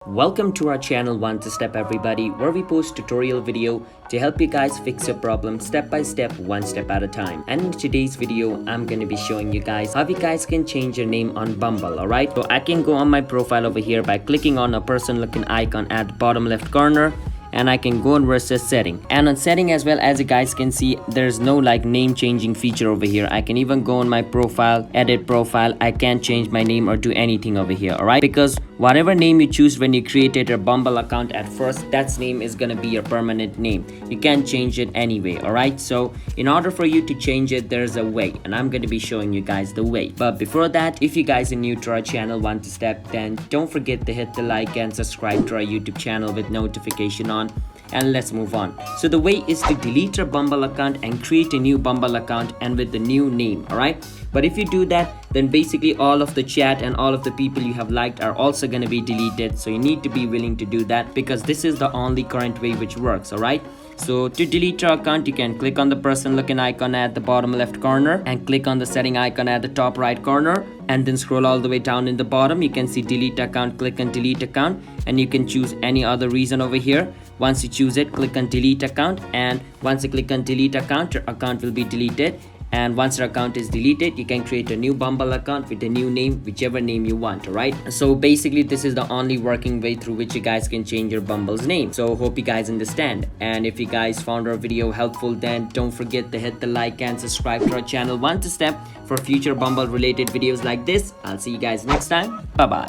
Welcome to our channel One to Step everybody, where we post tutorial video to help you guys fix your problem step by step, one step at a time. And in today's video, I'm going to be showing you guys how you guys can change your name on Bumble, alright? So I can go on my profile over here by clicking on a person looking icon at the bottom left corner. And I can go on versus setting, and on setting as well, as you guys can see, there's no name changing feature over here. I can even go on my profile, edit profile. I can't change my name or do anything over here, alright? Because whatever name you choose when you created your Bumble account at first, that name is gonna be your permanent name. You can't change it anyway, alright? So in order for you to change it, there's a way, and I'm gonna be showing you guys the way. But before that, if you guys are new to our channel One to Step, then don't forget to hit the like and subscribe to our YouTube channel with notification on. And let's move on. So the way is to delete your Bumble account and create a new Bumble account and with the new name, alright? But if you do that, then basically all of the chat and all of the people you have liked are also going to be deleted. So you need to be willing to do that, because this is the only current way which works, alright? So to delete your account, you can click on the person looking icon at the bottom left corner and click on the setting icon at the top right corner, and then scroll all the way down in the bottom. You can see delete account, click on delete account, and you can choose any other reason over here. Once you choose it, click on delete account, and once you click on delete account, your account will be deleted. And once your account is deleted, you can create a new Bumble account with a new name, whichever name you want, alright? So basically, this is the only working way through which you guys can change your Bumble's name. So hope you guys understand. And if you guys found our video helpful, then don't forget to hit the like and subscribe to our channel One to Step for future Bumble related videos like this. I'll see you guys next time. Bye bye.